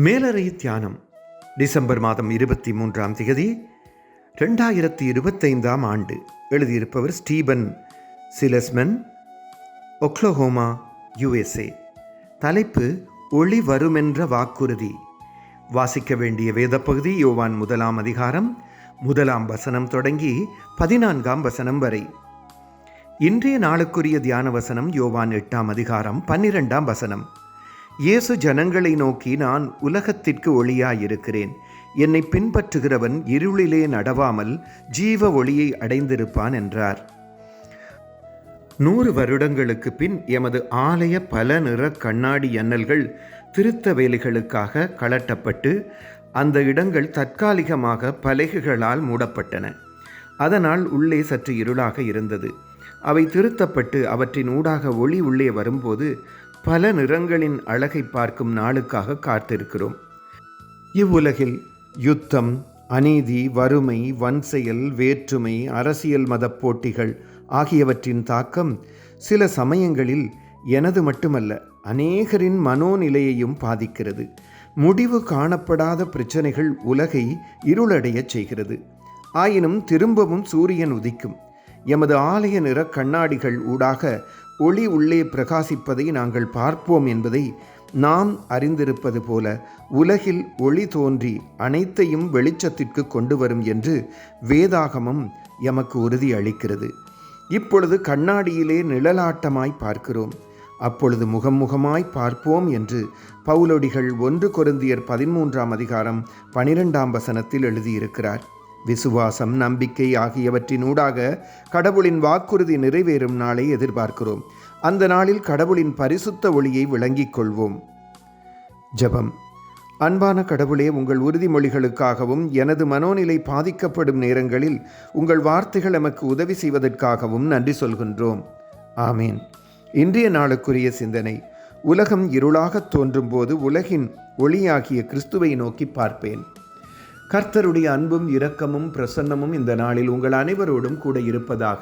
மேலறை தியானம் டிசம்பர் மாதம் 23ஆம் தேதி 2025ஆம் ஆண்டு. எழுதியிருப்பவர் ஸ்டீபன் சிலஸ்மன், ஒக்லஹோமா, USA. தலைப்பு ஒளி வருமென்ற வாக்குறுதி. வாசிக்க வேண்டிய வேத பகுதி யோவான் 1ஆம் அதிகாரம் 1ஆம் வசனம் தொடங்கி 14ஆம் வசனம் வரை. இன்றைய நாளுக்குரிய தியான வசனம் யோவான் 8ஆம் அதிகாரம் 12ஆம் வசனம். இயேசு ஜனங்களை நோக்கி, நான் உலகத்திற்கு ஒளியாயிருக்கிறேன். என்னை பின்பற்றுகிறவன் இருளிலே நடவாமல் ஜீவ ஒளியை அடைந்திருப்பான் என்றார். 100 வருடங்களுக்கு பின் எமது ஆலய பல நிற கண்ணாடி ஜன்னல்கள் திருத்த வேலைகளுக்காக கழட்டப்பட்டு அந்த இடங்கள் தற்காலிகமாக பலகைகளால் மூடப்பட்டன. அதனால் உள்ளே சற்று இருளாக இருந்தது. அவை திருத்தப்பட்டு அவற்றின் ஊடாக ஒளி உள்ளே வரும்போது பல நிறங்களின் அழகை பார்க்கும் நாளுக்காக காத்திருக்கிறோம். இவ்வுலகில் யுத்தம், அநீதி, வறுமை, வன்செயல், வேற்றுமை, அரசியல் மத போட்டிகள் ஆகியவற்றின் தாக்கம் சில சமயங்களில் எனது மட்டுமல்ல அநேகரின் மனோநிலையையும் பாதிக்கிறது. முடிவு காணப்படாத பிரச்சனைகள் உலகை இருளடையச் செய்கிறது. ஆயினும் திரும்பவும் சூரியன் உதிக்கும். எமது ஆலய நிற கண்ணாடிகள் ஊடாக ஒளி உள்ளே பிரகாசிப்பதை நாங்கள் பார்ப்போம் என்பதை நாம் அறிந்திருப்பது போல உலகில் ஒளி தோன்றி அனைத்தையும் வெளிச்சத்திற்கு கொண்டு வரும் என்று வேதாகமம் எமக்கு உறுதி அளிக்கிறது. இப்பொழுது கண்ணாடியிலே நிழலாட்டமாய் பார்க்கிறோம், அப்பொழுது முகமுகமாய் பார்ப்போம் என்று பவுலடிகள் 1 கொரிந்தியர் 13ஆம் அதிகாரம் 12ஆம் வசனத்தில் எழுதியிருக்கிறார். விசுவாசம், நம்பிக்கை ஆகியவற்றினூடாக கடவுளின் வாக்குறுதி நிறைவேறும் நாளை எதிர்பார்க்கிறோம். அந்த நாளில் கடவுளின் பரிசுத்த ஒளியை விளங்கிக் கொள்வோம். ஜெபம். அன்பான கடவுளே, உங்கள் உறுதிமொழிகளுக்காகவும் எனது மனோநிலை பாதிக்கப்படும் நேரங்களில் உங்கள் வார்த்தைகள் எமக்கு உதவி செய்வதற்காகவும் நன்றி சொல்கின்றோம். ஆமீன். இன்றைய நாளுக்குரிய சிந்தனை. உலகம் இருளாக தோன்றும் போது உலகின் ஒளியாகிய கிறிஸ்துவை நோக்கி பார்ப்பேன். கர்த்தருடைய அன்பும் இரக்கமும் பிரசன்னமும் இந்த நாளில் உங்கள் அனைவரோடும் கூட இருப்பதாக.